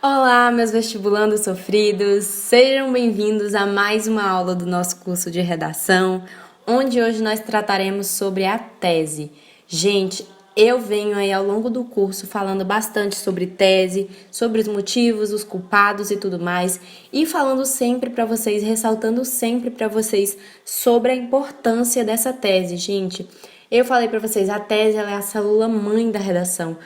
Olá, meus vestibulandos sofridos, sejam bem-vindos a mais uma aula do nosso curso de redação, onde hoje nós trataremos sobre a tese. Gente, eu venho aí ao longo do curso falando bastante sobre tese, sobre os motivos, os culpados e tudo mais, e falando sempre para vocês, ressaltando sempre para vocês sobre a importância dessa tese, gente. Eu falei para vocês, a tese ela é a célula mãe da redação.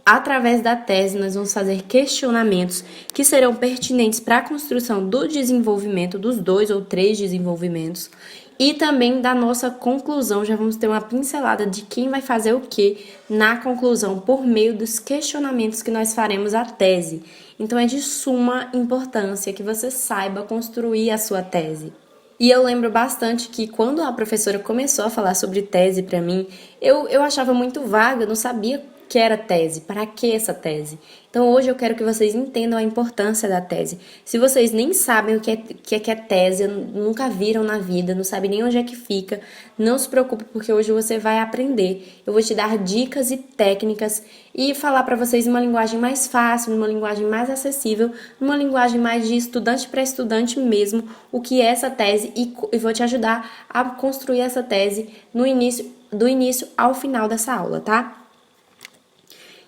Através da tese, nós vamos fazer questionamentos que serão pertinentes para a construção do desenvolvimento, dos 2 ou 3 desenvolvimentos, e também da nossa conclusão. Já vamos ter uma pincelada de quem vai fazer o que na conclusão, por meio dos questionamentos que nós faremos à tese. Então, é de suma importância que você saiba construir a sua tese. E eu lembro bastante que quando a professora começou a falar sobre tese para mim, eu achava muito vaga, eu não sabia que era tese, para que essa tese. Então hoje eu quero que vocês entendam a importância da tese. Se vocês nem sabem o que é tese, nunca viram na vida, não sabem nem onde é que fica, não se preocupe porque hoje você vai aprender. Eu vou te dar dicas e técnicas e falar para vocês numa linguagem mais fácil, numa linguagem mais acessível, numa linguagem mais de estudante para estudante mesmo, o que é essa tese e vou te ajudar a construir essa tese do início ao final dessa aula, tá?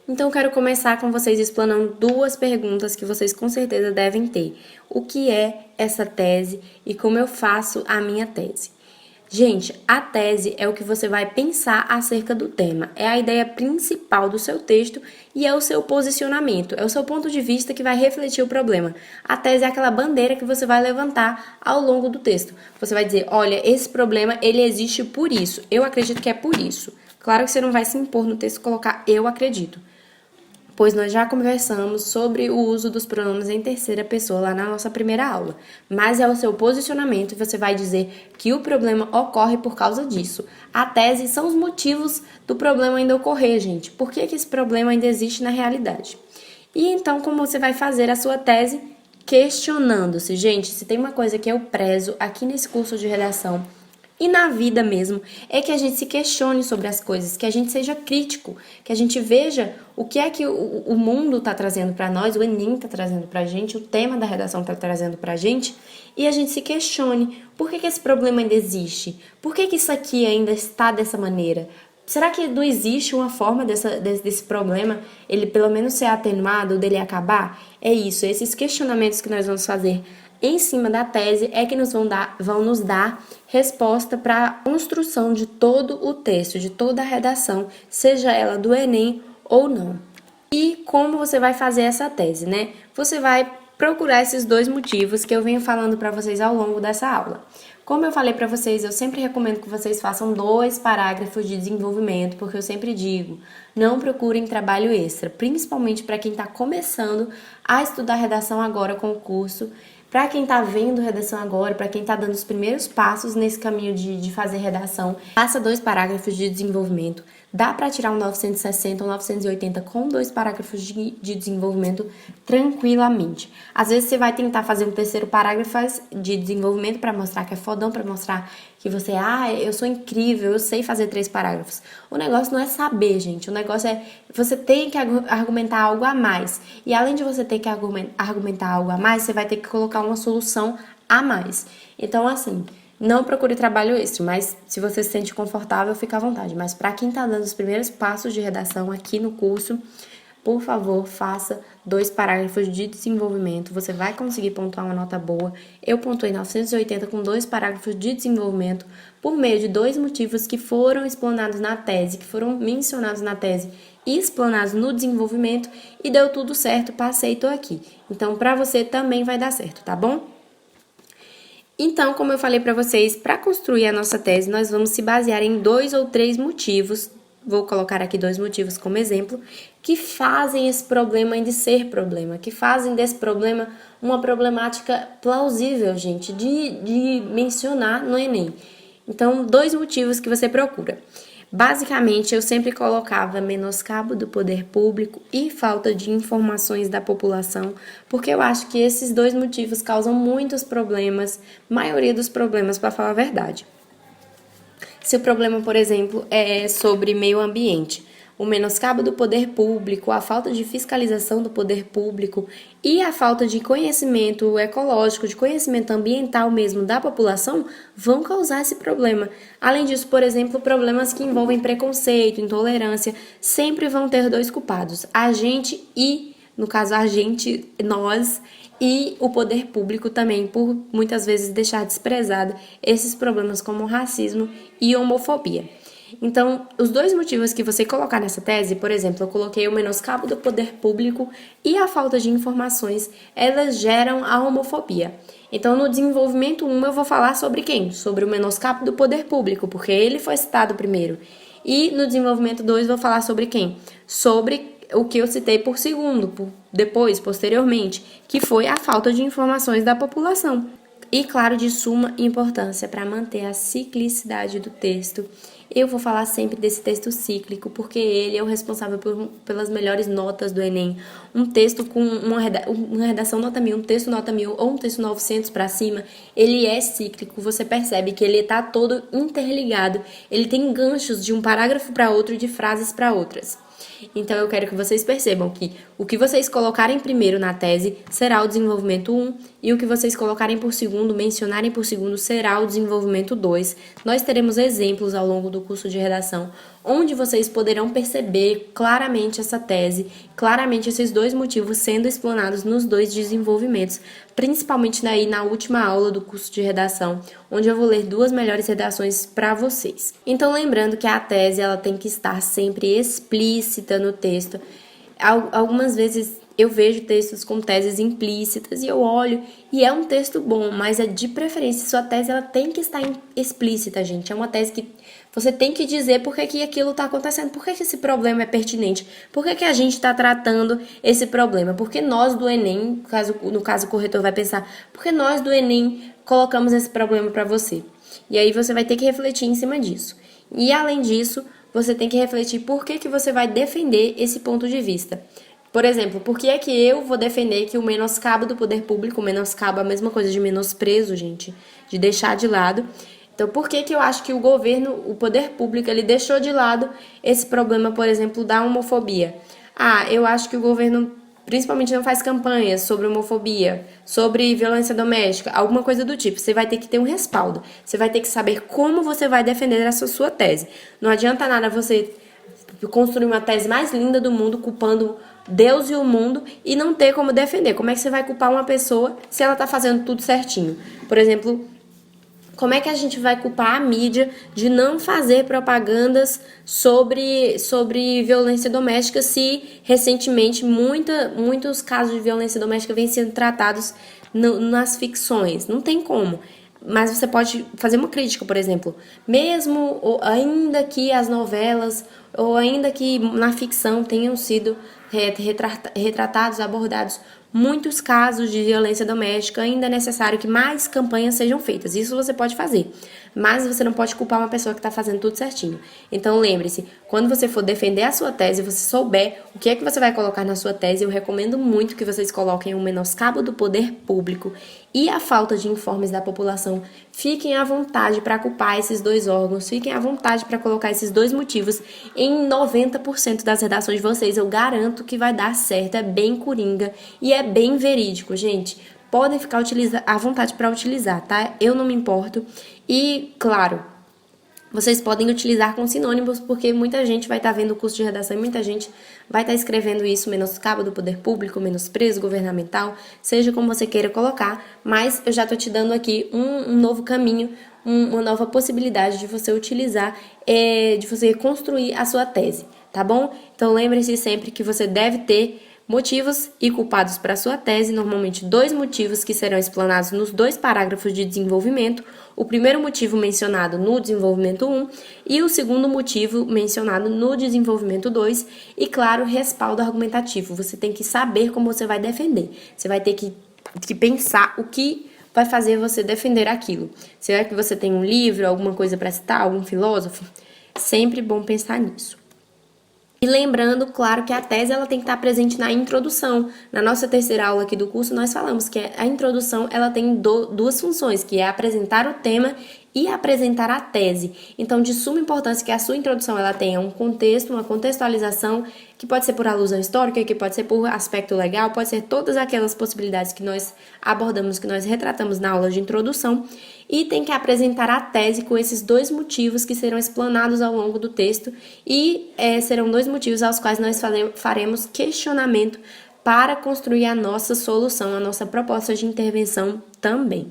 Então, eu quero começar com vocês explanando 2 perguntas que vocês com certeza devem ter. O que é essa tese e como eu faço a minha tese? Gente, a tese é o que você vai pensar acerca do tema. É a ideia principal do seu texto e é o seu posicionamento. É o seu ponto de vista que vai refletir o problema. A tese é aquela bandeira que você vai levantar ao longo do texto. Você vai dizer, olha, esse problema, ele existe por isso. Eu acredito que é por isso. Claro que você não vai se impor no texto e colocar eu acredito, pois nós já conversamos sobre o uso dos pronomes em terceira pessoa lá na nossa primeira aula. Mas é o seu posicionamento e você vai dizer que o problema ocorre por causa disso. A tese são os motivos do problema ainda ocorrer, gente. Por que esse problema ainda existe na realidade? E então, como você vai fazer a sua tese? Questionando-se. Gente, se tem uma coisa que eu prezo aqui nesse curso de redação, e na vida mesmo, é que a gente se questione sobre as coisas, que a gente seja crítico, que a gente veja o que é que o mundo está trazendo para nós, o Enem está trazendo para a gente, o tema da redação está trazendo para a gente, e a gente se questione, por que esse problema ainda existe? Por que isso aqui ainda está dessa maneira? Será que não existe uma forma desse problema, ele pelo menos ser atenuado, dele acabar? É isso, esses questionamentos que nós vamos fazer em cima da tese é que vão nos dar resposta para a construção de todo o texto, de toda a redação, seja ela do Enem ou não. E como você vai fazer essa tese, né? Você vai procurar esses 2 motivos que eu venho falando para vocês ao longo dessa aula. Como eu falei para vocês, eu sempre recomendo que vocês façam 2 parágrafos de desenvolvimento, porque eu sempre digo, não procurem trabalho extra, principalmente para quem está começando a estudar redação agora com o curso. Para quem está vendo redação agora, para quem está dando os primeiros passos nesse caminho de fazer redação, faça 2 parágrafos de desenvolvimento. Dá para tirar um 960 ou 980 com 2 parágrafos de desenvolvimento tranquilamente. Às vezes você vai tentar fazer um 3º parágrafo de desenvolvimento para mostrar que é fodão, para mostrar que você, eu sou incrível, eu sei fazer 3 parágrafos. O negócio não é saber, gente. O negócio é você tem que argumentar algo a mais. E além de você ter que argumentar algo a mais, você vai ter que colocar uma solução a mais. Então, assim, não procure trabalho extra, mas se você se sente confortável, fica à vontade. Mas para quem está dando os primeiros passos de redação aqui no curso, por favor, faça 2 parágrafos de desenvolvimento. Você vai conseguir pontuar uma nota boa. Eu pontuei 980 com 2 parágrafos de desenvolvimento por meio de 2 motivos que foram explanados na tese, que foram mencionados na tese e explanados no desenvolvimento, e deu tudo certo, passei e tô aqui. Então, para você também vai dar certo, tá bom? Então, como eu falei para vocês, para construir a nossa tese, nós vamos se basear em 2 ou 3 motivos. Vou colocar aqui 2 motivos como exemplo, que fazem esse problema ainda ser problema, que fazem desse problema uma problemática plausível, gente, de mencionar no Enem. Então, 2 motivos que você procura. Basicamente, eu sempre colocava menoscabo do poder público e falta de informações da população, porque eu acho que esses 2 motivos causam muitos problemas, maioria dos problemas, para falar a verdade. Se o problema, por exemplo, é sobre meio ambiente, o menoscabo do poder público, a falta de fiscalização do poder público e a falta de conhecimento ecológico, de conhecimento ambiental mesmo da população, vão causar esse problema. Além disso, por exemplo, problemas que envolvem preconceito, intolerância, sempre vão ter dois culpados, a gente e, no caso, a gente, nós, e o poder público também, por muitas vezes deixar desprezado esses problemas como racismo e homofobia. Então, os dois motivos que você colocar nessa tese, por exemplo, eu coloquei o menoscabo do poder público e a falta de informações, elas geram a homofobia. Então, no desenvolvimento 1, eu vou falar sobre quem? Sobre o menoscabo do poder público, porque ele foi citado primeiro. E no desenvolvimento 2, vou falar sobre quem? Sobre o que eu citei por segundo, posteriormente, que foi a falta de informações da população. E, claro, de suma importância para manter a ciclicidade do texto. Eu vou falar sempre desse texto cíclico, porque ele é o responsável pelas melhores notas do Enem. Um texto com uma redação nota 1000, um texto nota 1000 ou um texto 900 para cima, ele é cíclico. Você percebe que ele está todo interligado. Ele tem ganchos de um parágrafo para outro e de frases para outras. Então, eu quero que vocês percebam que o que vocês colocarem primeiro na tese será o desenvolvimento 1 e o que vocês colocarem por segundo, mencionarem por segundo, será o desenvolvimento 2. Nós teremos exemplos ao longo do curso de redação, onde vocês poderão perceber claramente essa tese, claramente esses dois motivos sendo explanados nos dois desenvolvimentos, principalmente daí na última aula do curso de redação, onde eu vou ler 2 melhores redações para vocês. Então, lembrando que a tese ela tem que estar sempre explícita no texto. Algumas vezes eu vejo textos com teses implícitas e eu olho e é um texto bom, mas é de preferência, sua tese ela tem que estar explícita, gente. É uma tese que você tem que dizer por que aquilo está acontecendo, por que esse problema é pertinente, por que a gente está tratando esse problema, porque nós do Enem, no caso o corretor vai pensar, porque nós do Enem colocamos esse problema para você. E aí você vai ter que refletir em cima disso. E além disso, você tem que refletir por que você vai defender esse ponto de vista. Por exemplo, por que é que eu vou defender que o menoscabo do poder público, menoscabo é a mesma coisa de menosprezo, gente, de deixar de lado. Então, por que eu acho que o governo, o poder público, ele deixou de lado esse problema, por exemplo, da homofobia? Eu acho que o governo principalmente não faz campanhas sobre homofobia, sobre violência doméstica, alguma coisa do tipo. Você vai ter que ter um respaldo. Você vai ter que saber como você vai defender essa sua tese. Não adianta nada você construir uma tese mais linda do mundo, culpando Deus e o mundo, e não ter como defender. Como é que você vai culpar uma pessoa se ela está fazendo tudo certinho? Por exemplo, como é que a gente vai culpar a mídia de não fazer propagandas sobre violência doméstica se recentemente muitos casos de violência doméstica vêm sendo tratados nas ficções? Não tem como. Mas você pode fazer uma crítica, por exemplo, mesmo ou ainda que as novelas ou ainda que na ficção tenham sido retratados, abordados muitos casos de violência doméstica, ainda é necessário que mais campanhas sejam feitas. Isso você pode fazer, mas você não pode culpar uma pessoa que está fazendo tudo certinho. Então lembre-se, quando você for defender a sua tese, você souber o que é que você vai colocar na sua tese, eu recomendo muito que vocês coloquem o menoscabo do poder público e a falta de informes da população. Fiquem à vontade para culpar esses dois órgãos, fiquem à vontade para colocar esses dois motivos em 90% das redações de vocês. Eu garanto que vai dar certo, é bem coringa e é bem verídico, gente. Podem ficar à vontade para utilizar, tá? Eu não me importo. E, claro, vocês podem utilizar com sinônimos, porque muita gente vai estar vendo o curso de redação e muita gente vai estar escrevendo isso, menoscabo do poder público, menosprezo governamental, seja como você queira colocar, mas eu já estou te dando aqui um novo caminho, uma nova possibilidade de você utilizar, de você construir a sua tese, tá bom? Então lembre-se sempre que você deve ter motivos e culpados para sua tese, normalmente 2 motivos que serão explanados nos 2 parágrafos de desenvolvimento, o primeiro motivo mencionado no desenvolvimento 1 e o segundo motivo mencionado no desenvolvimento 2 e, claro, respaldo argumentativo. Você tem que saber como você vai defender, você vai ter que pensar o que vai fazer você defender aquilo. Será que você tem um livro, alguma coisa para citar, algum filósofo? Sempre bom pensar nisso. E lembrando, claro, que a tese ela tem que estar presente na introdução. Na nossa terceira aula aqui do curso, nós falamos que a introdução ela tem duas funções, que é apresentar o tema e apresentar a tese. Então, de suma importância que a sua introdução ela tenha um contexto, uma contextualização, que pode ser por alusão histórica, que pode ser por aspecto legal, pode ser todas aquelas possibilidades que nós abordamos, que nós retratamos na aula de introdução, e tem que apresentar a tese com esses dois motivos que serão explanados ao longo do texto e serão dois motivos aos quais nós faremos questionamento para construir a nossa solução, a nossa proposta de intervenção também.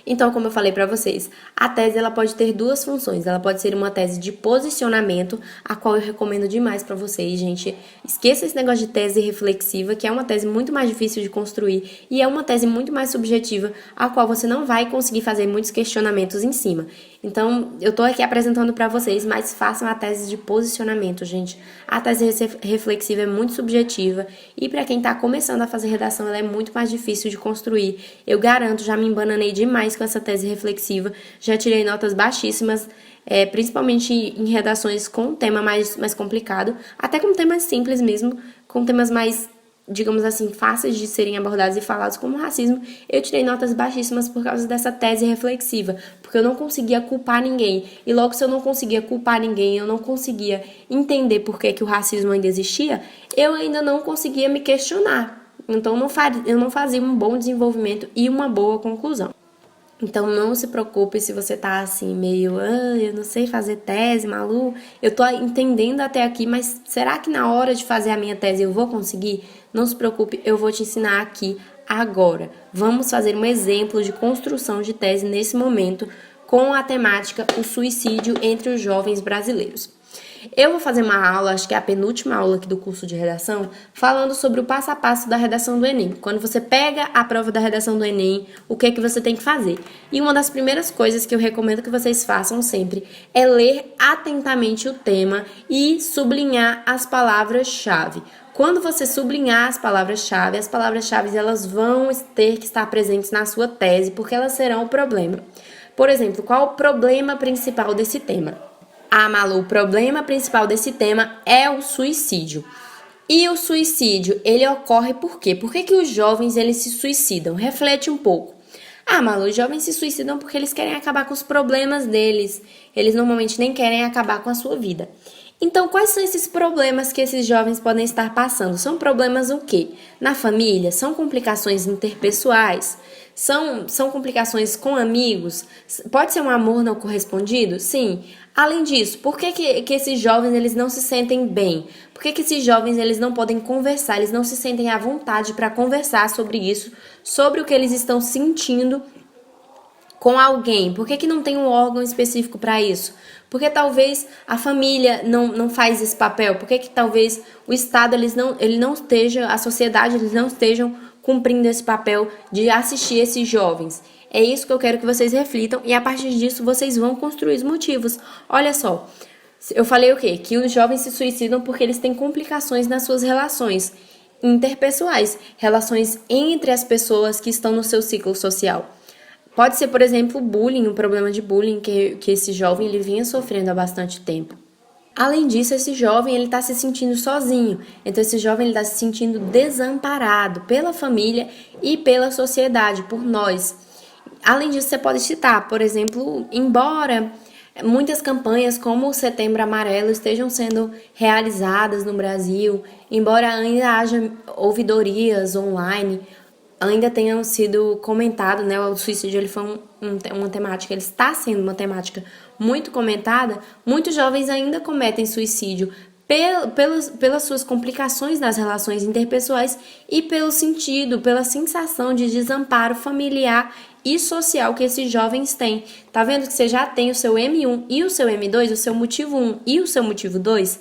Então, como eu falei para vocês, a tese ela pode ter duas funções. Ela pode ser uma tese de posicionamento, a qual eu recomendo demais para vocês, gente. Esqueça esse negócio de tese reflexiva, que é uma tese muito mais difícil de construir e é uma tese muito mais subjetiva, a qual você não vai conseguir fazer muitos questionamentos em cima. Então, eu tô aqui apresentando para vocês, mas façam a tese de posicionamento, gente. A tese reflexiva é muito subjetiva e para quem tá começando a fazer redação, ela é muito mais difícil de construir. Eu garanto, já me embananei demais com essa tese reflexiva, já tirei notas baixíssimas, principalmente em redações com tema mais complicado, até com temas simples mesmo, com temas mais, digamos assim, fáceis de serem abordados e falados como racismo, eu tirei notas baixíssimas por causa dessa tese reflexiva, porque eu não conseguia culpar ninguém. E logo, se eu não conseguia culpar ninguém, eu não conseguia entender por que o racismo ainda existia, eu ainda não conseguia me questionar. Então, eu não fazia um bom desenvolvimento e uma boa conclusão. Então, não se preocupe se você tá assim, meio, eu não sei fazer tese, Malu, eu tô entendendo até aqui, mas será que na hora de fazer a minha tese eu vou conseguir? Não se preocupe, eu vou te ensinar aqui agora. Vamos fazer um exemplo de construção de tese nesse momento com a temática o suicídio entre os jovens brasileiros. Eu vou fazer uma aula, acho que é a penúltima aula aqui do curso de redação, falando sobre o passo a passo da redação do Enem. Quando você pega a prova da redação do Enem, o que é que você tem que fazer? E uma das primeiras coisas que eu recomendo que vocês façam sempre é ler atentamente o tema e sublinhar as palavras-chave. Quando você sublinhar as palavras-chave elas vão ter que estar presentes na sua tese, porque elas serão o problema. Por exemplo, qual o problema principal desse tema? Ah, Malu, o problema principal desse tema é o suicídio. E o suicídio, ele ocorre por quê? Por que os jovens eles se suicidam? Reflete um pouco. Ah, Malu, os jovens se suicidam porque eles querem acabar com os problemas deles. Eles normalmente nem querem acabar com a sua vida. Então, quais são esses problemas que esses jovens podem estar passando? São problemas o quê? Na família? São complicações interpessoais? São complicações com amigos? Pode ser um amor não correspondido? Sim. Além disso, por que esses jovens eles não se sentem bem? Por que esses jovens eles não podem conversar? Eles não se sentem à vontade para conversar sobre isso, sobre o que eles estão sentindo com alguém? Por que não tem um órgão específico para isso? Porque talvez a família não faz esse papel? Por que talvez o Estado ele não esteja, a sociedade eles não estejam cumprindo esse papel de assistir esses jovens? É isso que eu quero que vocês reflitam e a partir disso vocês vão construir os motivos. Olha só, eu falei o quê? Que os jovens se suicidam porque eles têm complicações nas suas relações interpessoais, relações entre as pessoas que estão no seu ciclo social. Pode ser, por exemplo, bullying, um problema de bullying que esse jovem ele vinha sofrendo há bastante tempo. Além disso, esse jovem ele está se sentindo sozinho, então esse jovem está se sentindo desamparado pela família e pela sociedade, por nós. Além disso, você pode citar, por exemplo, embora muitas campanhas como o Setembro Amarelo estejam sendo realizadas no Brasil, embora ainda haja ouvidorias online, ainda tenham sido comentado, né? O suicídio ele foi uma temática, ele está sendo uma temática muito comentada, muitos jovens ainda cometem suicídio pelas suas complicações nas relações interpessoais e pelo sentido, pela sensação de desamparo familiar e social que esses jovens têm. Tá vendo que você já tem o seu M1 e o seu M2, o seu motivo 1 e o seu motivo 2?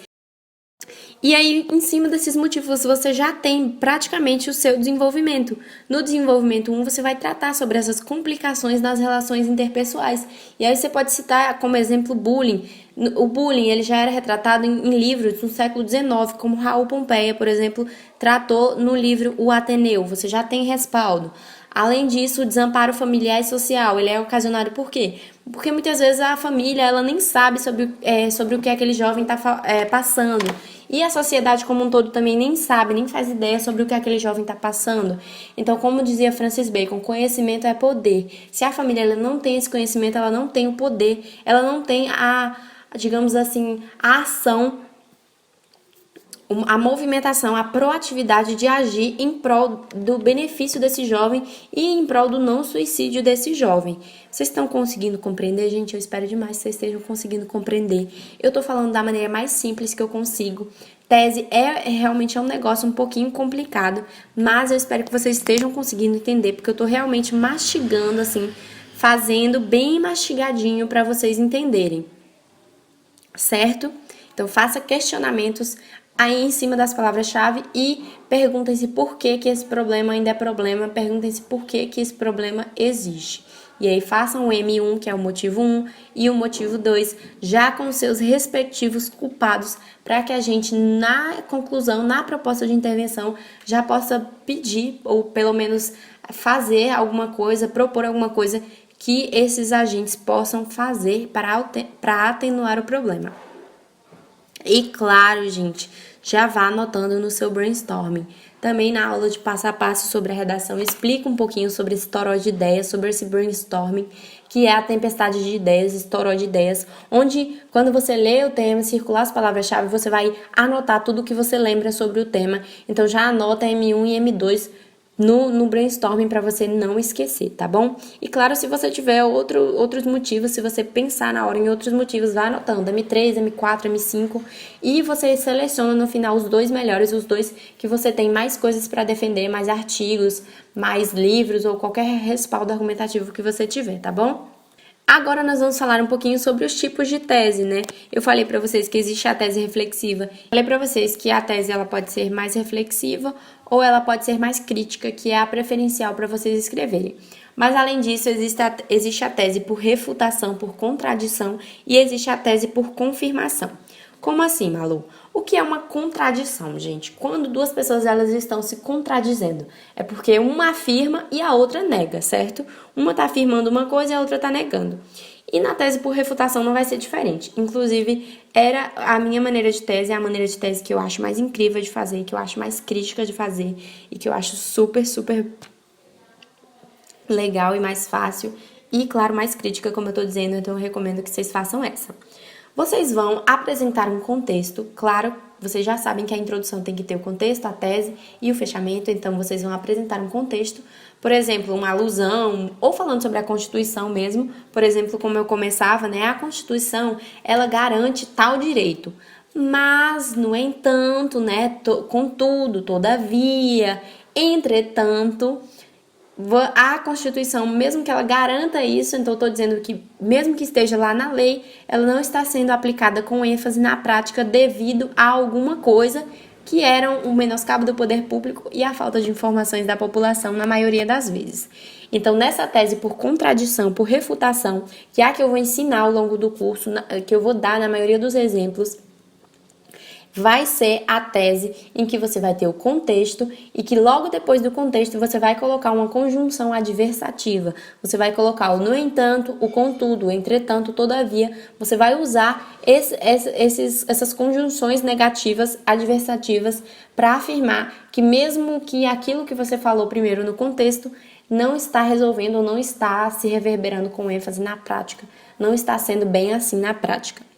E aí, em cima desses motivos, você já tem praticamente o seu desenvolvimento. No desenvolvimento 1, você vai tratar sobre essas complicações nas relações interpessoais. E aí você pode citar como exemplo bullying. O bullying ele já era retratado em livros do século XIX, como Raul Pompeia, por exemplo, tratou no livro O Ateneu. Você já tem respaldo. Além disso, o desamparo familiar e social, ele é ocasionado por quê? Porque muitas vezes a família ela nem sabe sobre o que aquele jovem está passando. E a sociedade como um todo também nem sabe, nem faz ideia sobre o que aquele jovem está passando. Então, como dizia Francis Bacon, conhecimento é poder. Se a família ela não tem esse conhecimento, ela não tem o poder, ela não tem digamos assim, a ação, a movimentação, a proatividade de agir em prol do benefício desse jovem e em prol do não suicídio desse jovem. Vocês estão conseguindo compreender, gente? Eu espero demais que vocês estejam conseguindo compreender. Eu tô falando da maneira mais simples que eu consigo. Tese realmente um negócio um pouquinho complicado, mas eu espero que vocês estejam conseguindo entender, porque eu tô realmente mastigando, assim, fazendo bem mastigadinho para vocês entenderem. Certo? Então, faça questionamentos aí em cima das palavras-chave e perguntem-se por que esse problema ainda é problema, perguntem-se por que esse problema existe. E aí façam o M1, que é o motivo 1, e o motivo 2, já com seus respectivos culpados, para que a gente, na conclusão, na proposta de intervenção, já possa pedir, ou pelo menos fazer alguma coisa, propor alguma coisa que esses agentes possam fazer para atenuar o problema. E claro, gente, já vá anotando no seu brainstorming. Também na aula de passo a passo sobre a redação, explica um pouquinho sobre esse toró de ideias, sobre esse brainstorming, que é a tempestade de ideias, esse toró de ideias, onde quando você lê o tema, circular as palavras-chave, você vai anotar tudo que você lembra sobre o tema. Então já anota M1 e M2 no brainstorming para você não esquecer, tá bom? E claro, se você tiver outros motivos, se você pensar na hora em outros motivos, vá anotando M3, M4, M5 e você seleciona no final os 2 melhores, os 2 que você tem mais coisas para defender, mais artigos, mais livros ou qualquer respaldo argumentativo que você tiver, tá bom? Agora nós vamos falar um pouquinho sobre os tipos de tese, né? Eu falei para vocês que existe a tese reflexiva. Falei para vocês que a tese ela pode ser mais reflexiva ou ela pode ser mais crítica, que é a preferencial para vocês escreverem. Mas além disso, existe a tese por refutação, por contradição e existe a tese por confirmação. Como assim, Malu? O que é uma contradição, gente? Quando duas pessoas elas estão se contradizendo, é porque uma afirma e a outra nega, certo? Uma está afirmando uma coisa e a outra está negando. E na tese por refutação não vai ser diferente. Inclusive, era a minha maneira de tese, é a maneira de tese que eu acho mais incrível de fazer, que eu acho mais crítica de fazer e que eu acho super, super legal e mais fácil. E, claro, mais crítica, como eu tô dizendo, então eu recomendo que vocês façam essa. Vocês vão apresentar um contexto, claro, vocês já sabem que a introdução tem que ter o contexto, a tese e o fechamento, então vocês vão apresentar um contexto, por exemplo, uma alusão, ou falando sobre a Constituição mesmo, por exemplo, como eu começava, né, a Constituição, ela garante tal direito, mas, no entanto, né, contudo, todavia, entretanto, a Constituição, mesmo que ela garanta isso, então eu estou dizendo que, mesmo que esteja lá na lei, ela não está sendo aplicada com ênfase na prática devido a alguma coisa que era o menoscabo do poder público e a falta de informações da população na maioria das vezes. Então, nessa tese por contradição, por refutação, que é a que eu vou ensinar ao longo do curso, que eu vou dar na maioria dos exemplos, vai ser a tese em que você vai ter o contexto e que logo depois do contexto você vai colocar uma conjunção adversativa. Você vai colocar o no entanto, o contudo, o entretanto, todavia. Você vai usar essas conjunções negativas, adversativas, para afirmar que mesmo que aquilo que você falou primeiro no contexto não está resolvendo ou não está se reverberando com ênfase na prática, não está sendo bem assim na prática.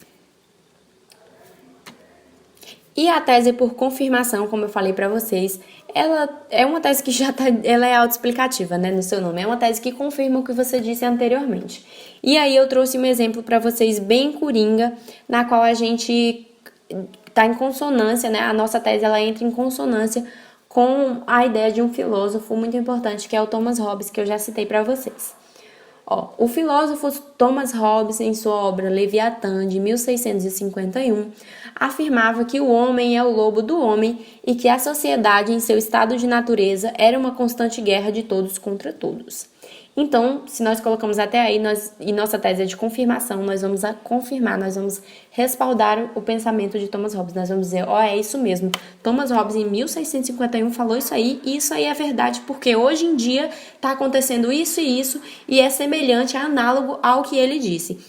E a tese por confirmação, como eu falei para vocês, ela é uma tese que ela é autoexplicativa, né, no seu nome. É uma tese que confirma o que você disse anteriormente. E aí eu trouxe um exemplo para vocês bem coringa, na qual a gente está em consonância, né? A nossa tese ela entra em consonância com a ideia de um filósofo muito importante, que é o Thomas Hobbes, que eu já citei para vocês. O filósofo Thomas Hobbes, em sua obra Leviatã, de 1651, afirmava que o homem é o lobo do homem e que a sociedade, em seu estado de natureza, era uma constante guerra de todos contra todos. Então, se nós colocamos até aí, e nossa tese é de confirmação, nós vamos confirmar, nós vamos respaldar o pensamento de Thomas Hobbes. Nós vamos dizer, é isso mesmo. Thomas Hobbes, em 1651, falou isso aí, e isso aí é verdade, porque hoje em dia está acontecendo isso, e é semelhante, é análogo ao que ele disse.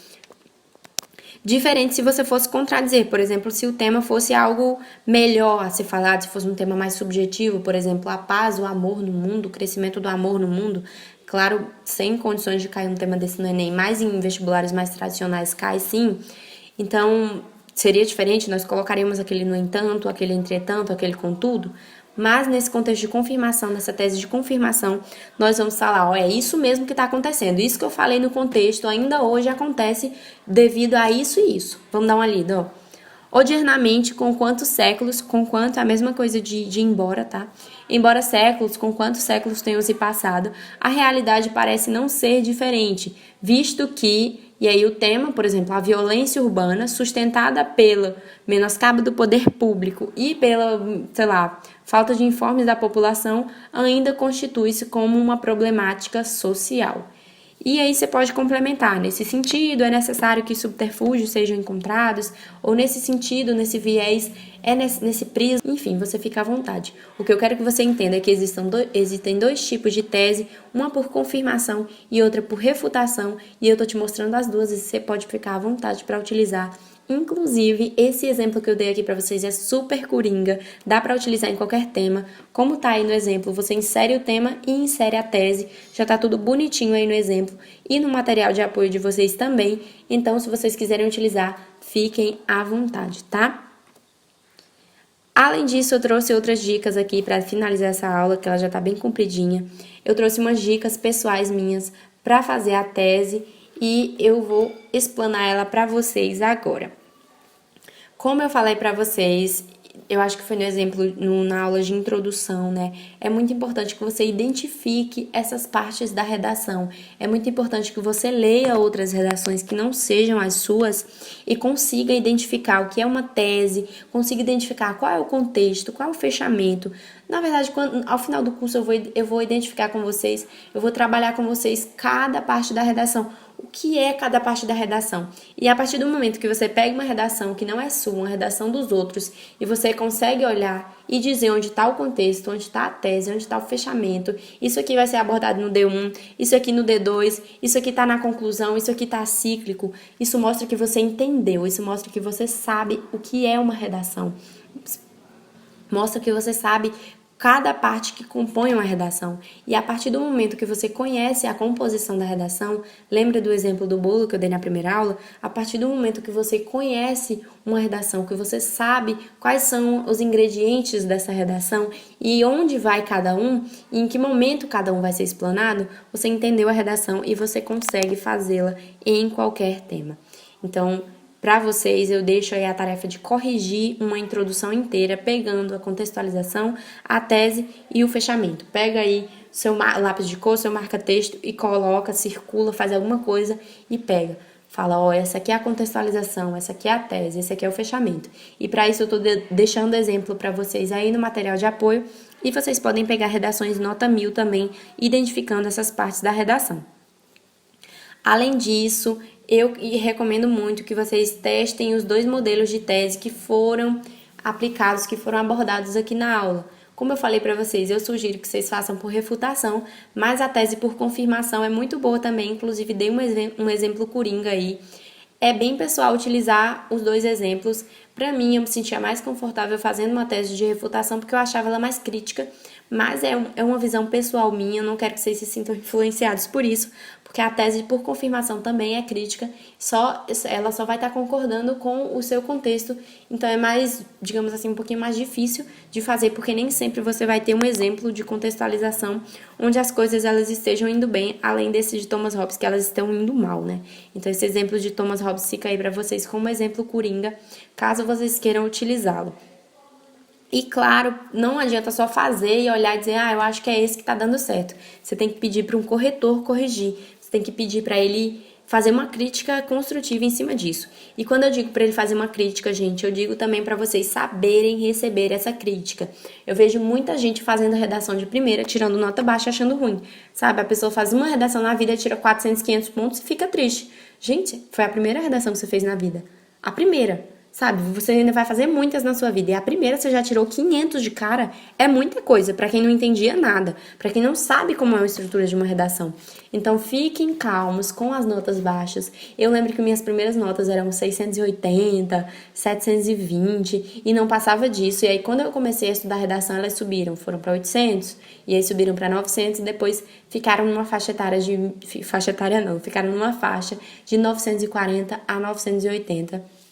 Diferente se você fosse contradizer, por exemplo, se o tema fosse algo melhor a ser falado, se fosse um tema mais subjetivo, por exemplo, a paz, o amor no mundo, o crescimento do amor no mundo. Claro, sem condições de cair um tema desse no Enem, mas em vestibulares mais tradicionais cai sim. Então, seria diferente, nós colocaríamos aquele no entanto, aquele entretanto, aquele contudo. Mas nesse contexto de confirmação, nessa tese de confirmação, nós vamos falar, é isso mesmo que está acontecendo. Isso que eu falei no contexto ainda hoje acontece devido a isso e isso. Vamos dar uma lida, Odiernamente, com quantos séculos, com quanto, a mesma coisa de embora, tá? Embora séculos, com quantos séculos tenham se passado, a realidade parece não ser diferente, visto que, e aí o tema, por exemplo, a violência urbana, sustentada pelo menoscabo do poder público e pela, falta de informes da população, ainda constitui-se como uma problemática social. E aí você pode complementar, nesse sentido, é necessário que subterfúgios sejam encontrados, ou nesse sentido, nesse viés, nesse prisma, enfim, você fica à vontade. O que eu quero que você entenda é que existem dois tipos de tese, uma por confirmação e outra por refutação, e eu tô te mostrando as duas e você pode ficar à vontade para utilizar. Inclusive, esse exemplo que eu dei aqui para vocês é super coringa, dá para utilizar em qualquer tema. Como tá aí no exemplo, você insere o tema e insere a tese, já tá tudo bonitinho aí no exemplo e no material de apoio de vocês também. Então, se vocês quiserem utilizar, fiquem à vontade, tá? Além disso, eu trouxe outras dicas aqui para finalizar essa aula, que ela já tá bem compridinha. Eu trouxe umas dicas pessoais minhas para fazer a tese e eu vou explanar ela para vocês agora. Como eu falei para vocês, eu acho que foi no exemplo na aula de introdução, né? É muito importante que você identifique essas partes da redação. É muito importante que você leia outras redações que não sejam as suas e consiga identificar o que é uma tese, consiga identificar qual é o contexto, qual é o fechamento. Na verdade, ao final do curso eu vou identificar com vocês, eu vou trabalhar com vocês cada parte da redação. O que é cada parte da redação? E a partir do momento que você pega uma redação que não é sua, uma redação dos outros, e você consegue olhar e dizer onde está o contexto, onde está a tese, onde está o fechamento, isso aqui vai ser abordado no D1, isso aqui no D2, isso aqui está na conclusão, isso aqui está cíclico, isso mostra que você entendeu, isso mostra que você sabe o que é uma redação. Mostra que você sabe cada parte que compõe uma redação. E a partir do momento que você conhece a composição da redação, lembra do exemplo do bolo que eu dei na primeira aula? A partir do momento que você conhece uma redação, que você sabe quais são os ingredientes dessa redação e onde vai cada um, e em que momento cada um vai ser explanado, você entendeu a redação e você consegue fazê-la em qualquer tema. Então, para vocês, eu deixo aí a tarefa de corrigir uma introdução inteira, pegando a contextualização, a tese e o fechamento. Pega aí seu lápis de cor, seu marca-texto e coloca, circula, faz alguma coisa e pega. Fala, essa aqui é a contextualização, essa aqui é a tese, esse aqui é o fechamento. E para isso eu estou deixando exemplo para vocês aí no material de apoio e vocês podem pegar redações nota 1000 também, identificando essas partes da redação. Além disso, eu recomendo muito que vocês testem os dois modelos de tese que foram aplicados, que foram abordados aqui na aula. Como eu falei para vocês, eu sugiro que vocês façam por refutação, mas a tese por confirmação é muito boa também, inclusive dei um exemplo coringa aí. É bem pessoal utilizar os dois exemplos. Para mim, eu me sentia mais confortável fazendo uma tese de refutação porque eu achava ela mais crítica, mas é uma visão pessoal minha, eu não quero que vocês se sintam influenciados por isso, porque a tese por confirmação também é crítica, ela só vai estar concordando com o seu contexto, então é mais, digamos assim, um pouquinho mais difícil de fazer, porque nem sempre você vai ter um exemplo de contextualização onde as coisas elas estejam indo bem, além desse de Thomas Hobbes, que elas estão indo mal, né? Então esse exemplo de Thomas Hobbes fica aí para vocês como exemplo coringa, caso vocês queiram utilizá-lo. E claro, não adianta só fazer e olhar e dizer, eu acho que é esse que tá dando certo. Você tem que pedir para um corretor corrigir. Você tem que pedir para ele fazer uma crítica construtiva em cima disso. E quando eu digo para ele fazer uma crítica, gente, eu digo também para vocês saberem receber essa crítica. Eu vejo muita gente fazendo redação de primeira, tirando nota baixa e achando ruim. Sabe, a pessoa faz uma redação na vida, tira 400, 500 pontos e fica triste. Gente, foi a primeira redação que você fez na vida. A primeira. Sabe, você ainda vai fazer muitas na sua vida. E a primeira você já tirou 500 de cara. É muita coisa pra quem não entendia nada. Pra quem não sabe como é a estrutura de uma redação. Então, fiquem calmos com as notas baixas. Eu lembro que minhas primeiras notas eram 680, 720 e não passava disso. E aí, quando eu comecei a estudar redação, elas subiram. Foram pra 800 e aí subiram pra 900 e depois ficaram numa faixa etária de... Faixa etária não, ficaram numa faixa de 940 a 980.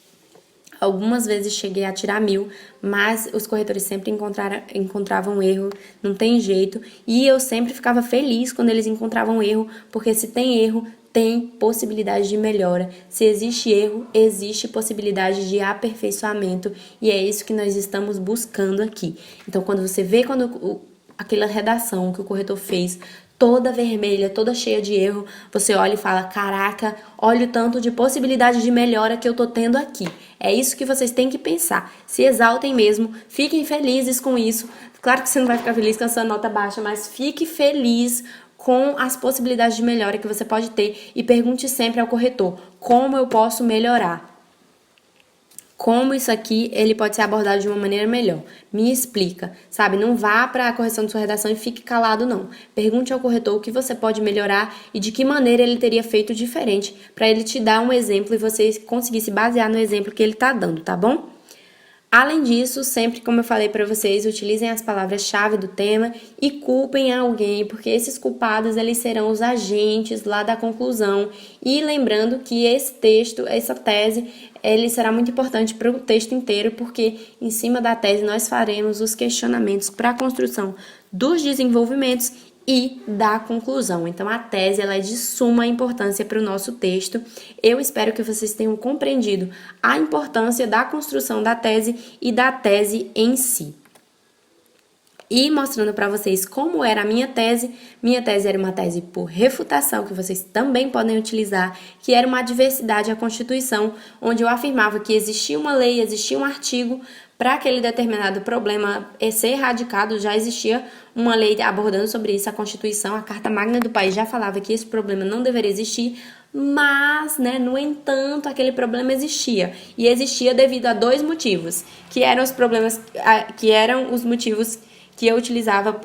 Algumas vezes cheguei a tirar 1000, mas os corretores sempre encontravam erro, não tem jeito. E eu sempre ficava feliz quando eles encontravam erro, porque se tem erro, tem possibilidade de melhora. Se existe erro, existe possibilidade de aperfeiçoamento. E é isso que nós estamos buscando aqui. Então, quando você vê aquela redação que o corretor fez, toda vermelha, toda cheia de erro, você olha e fala, caraca, olha o tanto de possibilidade de melhora que eu tô tendo aqui. É isso que vocês têm que pensar. Se exaltem mesmo, fiquem felizes com isso. Claro que você não vai ficar feliz com essa nota baixa, mas fique feliz com as possibilidades de melhora que você pode ter e pergunte sempre ao corretor, como eu posso melhorar? Como isso aqui ele pode ser abordado de uma maneira melhor. Me explica, sabe? Não vá para a correção de sua redação e fique calado, não. Pergunte ao corretor o que você pode melhorar e de que maneira ele teria feito diferente, para ele te dar um exemplo e você conseguir se basear no exemplo que ele está dando, tá bom? Além disso, sempre como eu falei para vocês, utilizem as palavras-chave do tema e culpem alguém, porque esses culpados eles serão os agentes lá da conclusão. E lembrando que esse texto, essa tese, ele será muito importante para o texto inteiro, porque em cima da tese nós faremos os questionamentos para a construção dos desenvolvimentos e da conclusão. Então, a tese ela é de suma importância para o nosso texto. Eu espero que vocês tenham compreendido a importância da construção da tese e da tese em si. E mostrando para vocês como era a minha tese. Minha tese era uma tese por refutação, que vocês também podem utilizar, que era uma adversidade à Constituição, onde eu afirmava que existia uma lei, existia um artigo para aquele determinado problema ser erradicado. Já existia uma lei abordando sobre isso, a Constituição, a Carta Magna do país já falava que esse problema não deveria existir, mas, no entanto, aquele problema existia. E existia devido a dois motivos, que eram os motivos que eu utilizava,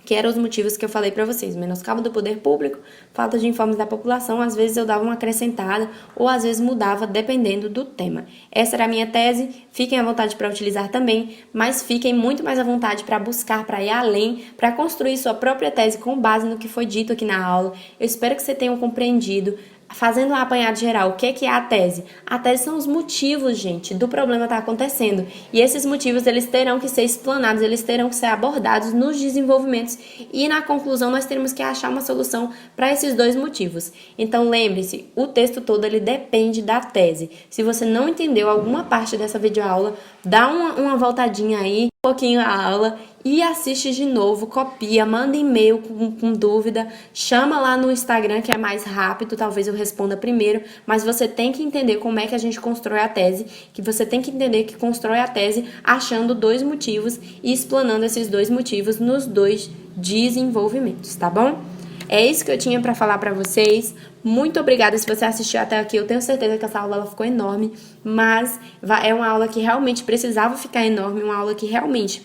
que eram os motivos que eu falei para vocês. Menoscabo do poder público, falta de informes da população, às vezes eu dava uma acrescentada ou às vezes mudava dependendo do tema. Essa era a minha tese, fiquem à vontade para utilizar também, mas fiquem muito mais à vontade para buscar, para ir além, para construir sua própria tese com base no que foi dito aqui na aula. Eu espero que você tenham compreendido. Fazendo um apanhado geral, o que é a tese? A tese são os motivos, gente, do problema estar acontecendo. E esses motivos, eles terão que ser explanados, eles terão que ser abordados nos desenvolvimentos. E na conclusão, nós teremos que achar uma solução para esses dois motivos. Então, lembre-se, o texto todo, ele depende da tese. Se você não entendeu alguma parte dessa videoaula, dá uma voltadinha aí, um pouquinho a aula e assiste de novo, copia, manda e-mail com dúvida, chama lá no Instagram que é mais rápido, talvez eu responda primeiro, mas você tem que entender como é que a gente constrói a tese, que você tem que entender que constrói a tese achando dois motivos e explanando esses dois motivos nos dois desenvolvimentos, tá bom? É isso que eu tinha para falar para vocês. Muito obrigada se você assistiu até aqui. Eu tenho certeza que essa aula ela ficou enorme, mas é uma aula que realmente precisava ficar enorme, uma aula que realmente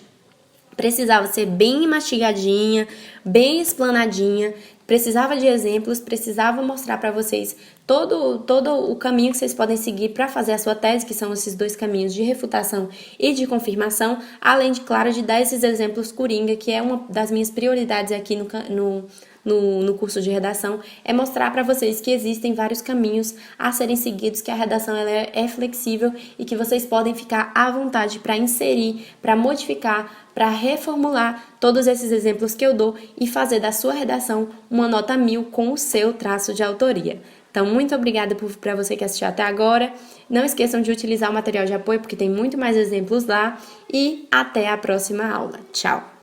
precisava ser bem mastigadinha, bem explanadinha, precisava de exemplos, precisava mostrar para vocês todo o caminho que vocês podem seguir para fazer a sua tese, que são esses dois caminhos de refutação e de confirmação, além de, claro, de dar esses exemplos coringa, que é uma das minhas prioridades aqui no curso de redação, é mostrar para vocês que existem vários caminhos a serem seguidos, que a redação ela é flexível e que vocês podem ficar à vontade para inserir, para modificar, para reformular todos esses exemplos que eu dou e fazer da sua redação uma nota 1000 com o seu traço de autoria. Então, muito obrigada para você que assistiu até agora. Não esqueçam de utilizar o material de apoio, porque tem muito mais exemplos lá. E até a próxima aula. Tchau!